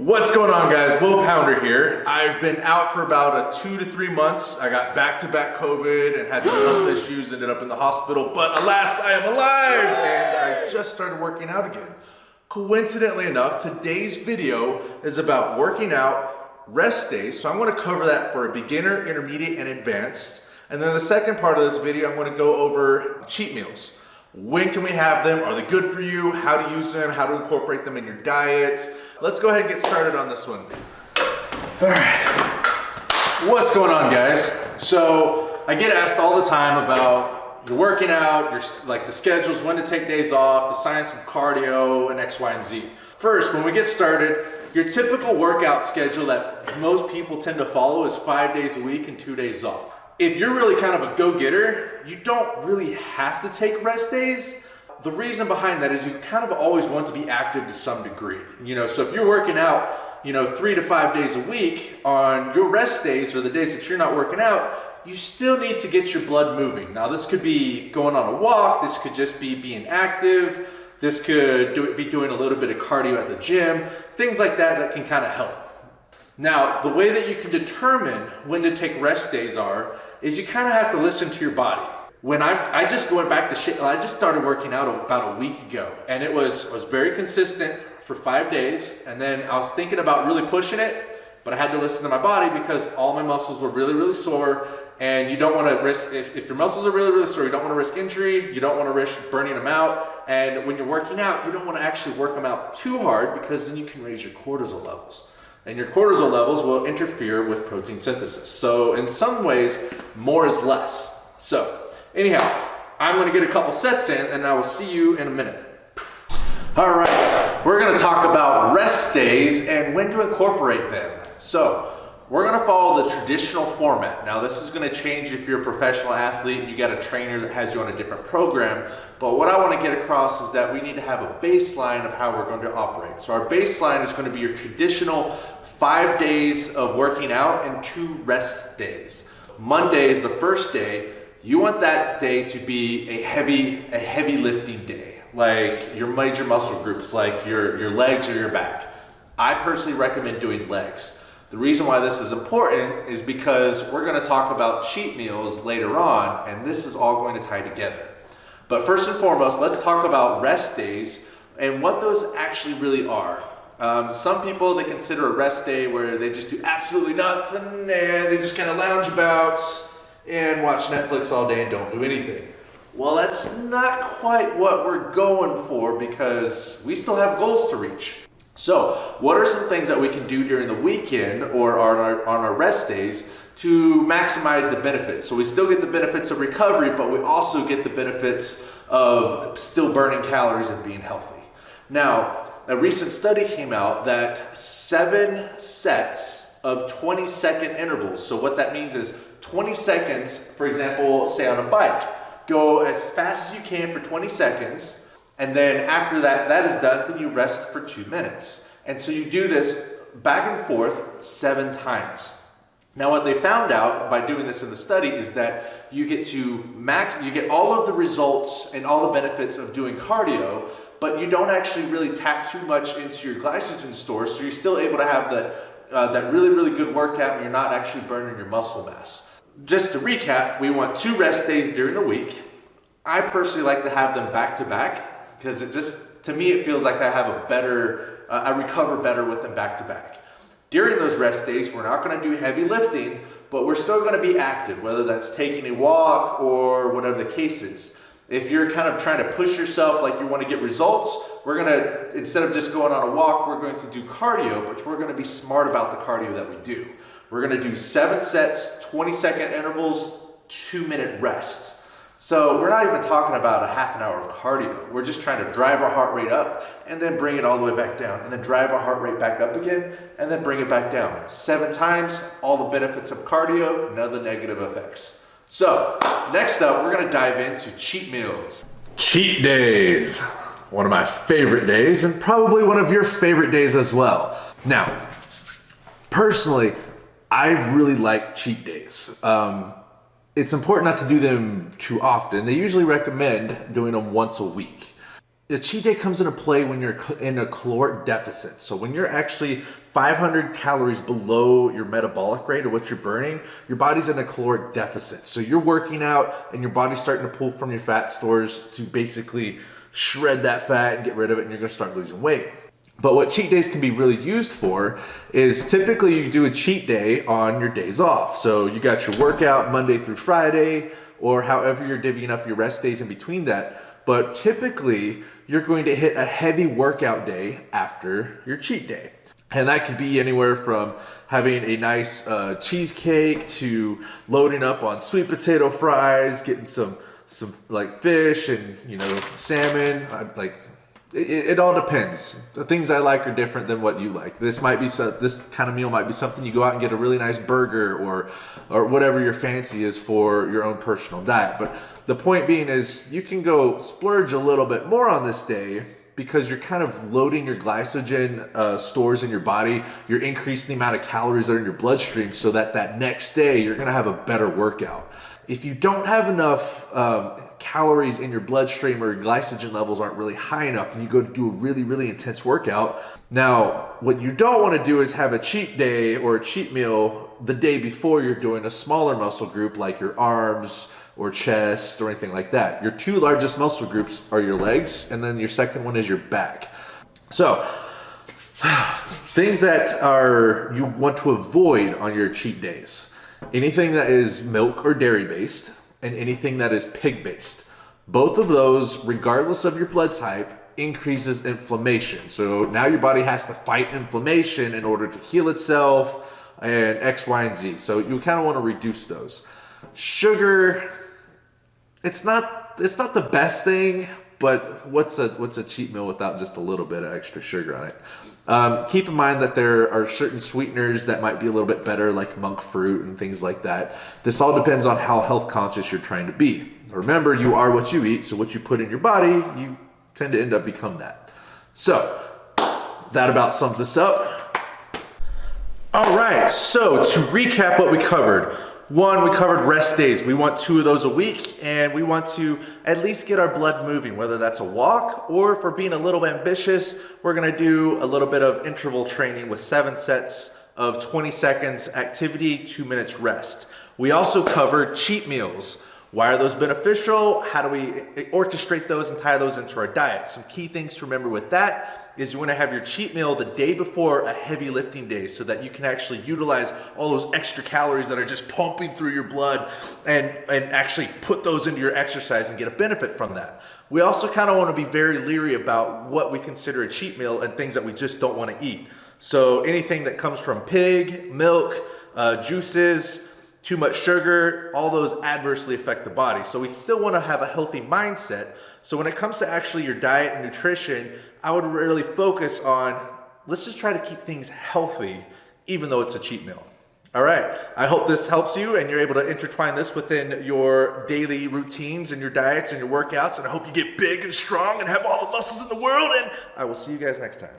What's going on, guys? Will Pounder here. I've been out for about 2 to 3 months. I got back-to-back COVID and had some health issues, ended up in the hospital, but alas, I am alive and I just started working out again. Coincidentally enough, today's video is about working out rest days, so I'm going to cover that for a beginner, intermediate, and advanced. And then the second part of this video, I'm going to go over cheat meals. When can we have them? Are they good for you? How to use them? How to incorporate them in your diet? Let's go ahead and get started on this one. All right. What's going on, guys? So I get asked all the time about your working out, like the schedules, when to take days off, the science of cardio, and X, Y, and Z. First, when we get started, your typical workout schedule that most people tend to follow is 5 days a week and 2 days off. If you're really kind of a go-getter, you don't really have to take rest days. The reason behind that is you kind of always want to be active to some degree. So if you're working out, 3 to 5 days a week, on your rest days or the days that you're not working out, you still need to get your blood moving. Now this could be going on a walk, this could just be being active, this could be doing a little bit of cardio at the gym, things like that can kind of help. Now, the way that you can determine when to take rest days is you kind of have to listen to your body. When I just went back to I just started working out about a week ago, and it was very consistent for 5 days, and then I was thinking about really pushing it, but I had to listen to my body because all my muscles were really, really sore, and you don't want to risk, if your muscles are really, really sore, you don't want to risk injury, you don't want to risk burning them out, and when you're working out, you don't want to actually work them out too hard because then you can raise your cortisol levels. And your cortisol levels will interfere with protein synthesis. So in some ways, more is less. So anyhow, I'm gonna get a couple sets in and I will see you in a minute. All right, we're gonna talk about rest days and when to incorporate them. So we're gonna follow the traditional format. Now this is gonna change if you're a professional athlete and you got a trainer that has you on a different program. But what I wanna get across is that we need to have a baseline of how we're going to operate. So our baseline is gonna be your traditional 5 days of working out and 2 rest days. Monday is the first day. You want that day to be a heavy lifting day, like your major muscle groups, like your legs or your back. I personally recommend doing legs. The reason why this is important is because we're going to talk about cheat meals later on, and this is all going to tie together. But first and foremost, let's talk about rest days and what those actually really are. Some people, they consider a rest day where they just do absolutely nothing and they just kind of lounge about and watch Netflix all day and don't do anything. Well, that's not quite what we're going for because we still have goals to reach. So what are some things that we can do during the weekend or on our rest days to maximize the benefits? So we still get the benefits of recovery, but we also get the benefits of still burning calories and being healthy. Now, a recent study came out that 7 sets of 20-second intervals. So what that means is 20 seconds, for example, say on a bike, go as fast as you can for 20 seconds. And then after that is done, then you rest for 2 minutes. And so you do this back and forth 7 times. Now what they found out by doing this in the study is that you get all of the results and all the benefits of doing cardio, but you don't actually really tap too much into your glycogen stores, so you're still able to have that really, really good workout and you're not actually burning your muscle mass. Just to recap, we want 2 rest days during the week. I personally like to have them back to back because to me, it feels like I recover better with them back to back. During those rest days, we're not gonna do heavy lifting, but we're still gonna be active, whether that's taking a walk or whatever the case is. If you're kind of trying to push yourself like you want to get results, instead of just going on a walk, we're going to do cardio, but we're going to be smart about the cardio that we do. We're going to do 7 sets, 20-second intervals, 2-minute rest. So we're not even talking about a half an hour of cardio. We're just trying to drive our heart rate up and then bring it all the way back down and then drive our heart rate back up again and then bring it back down. 7 times, all the benefits of cardio, none of the negative effects. So, next up, we're gonna dive into cheat meals. Cheat days. One of my favorite days, and probably one of your favorite days as well. Now, personally, I really like cheat days. It's important not to do them too often. They usually recommend doing them once a week. The cheat day comes into play when you're in a caloric deficit. So when you're actually 500 calories below your metabolic rate or what you're burning, your body's in a caloric deficit. So you're working out and your body's starting to pull from your fat stores to basically shred that fat and get rid of it, and you're gonna start losing weight. But what cheat days can be really used for is typically you do a cheat day on your days off. So you got your workout Monday through Friday, or however you're divvying up your rest days in between that. But typically you're going to hit a heavy workout day after your cheat day. And that could be anywhere from having a nice cheesecake to loading up on sweet potato fries, getting some like fish and salmon. It all depends. The things I like are different than what you like. This kind of meal might be something you go out and get a really nice burger or whatever your fancy is for your own personal diet. But the point being is you can go splurge a little bit more on this day because you're kind of loading your glycogen stores in your body. You're increasing the amount of calories that are in your bloodstream so that next day you're gonna have a better workout. If you don't have enough calories in your bloodstream or your glycogen levels aren't really high enough and you go to do a really, really intense workout, now what you don't want to do is have a cheat day or a cheat meal the day before you're doing a smaller muscle group like your arms or chest or anything like that. Your two largest muscle groups are your legs, and then your second one is your back. So things that you want to avoid on your cheat days: anything that is milk or dairy based, and anything that is pig based. Both of those, regardless of your blood type, increases inflammation. So now your body has to fight inflammation in order to heal itself and X, Y, and Z. So you kind of want to reduce those. Sugar, it's not the best thing, but what's a cheat meal without just a little bit of extra sugar on it? Keep in mind that there are certain sweeteners that might be a little bit better, like monk fruit and things like that. This all depends on how health conscious you're trying to be. Remember, you are what you eat, so what you put in your body, you tend to end up become that. So that about sums this up. All right, so to recap what we covered. One, we covered rest days. We want 2 of those a week, and we want to at least get our blood moving, whether that's a walk, or if we're being a little ambitious, we're gonna do a little bit of interval training with 7 sets of 20 seconds activity, 2 minutes rest. We also covered cheat meals. Why are those beneficial? How do we orchestrate those and tie those into our diet? Some key things to remember with that is you want to have your cheat meal the day before a heavy lifting day so that you can actually utilize all those extra calories that are just pumping through your blood and actually put those into your exercise and get a benefit from that. We also kind of want to be very leery about what we consider a cheat meal and things that we just don't want to eat. So anything that comes from pig, milk, juices, too much sugar, all those adversely affect the body. So we still want to have a healthy mindset. So when it comes to actually your diet and nutrition, I would really focus on, let's just try to keep things healthy, even though it's a cheat meal. All right, I hope this helps you and you're able to intertwine this within your daily routines and your diets and your workouts. And I hope you get big and strong and have all the muscles in the world. And I will see you guys next time.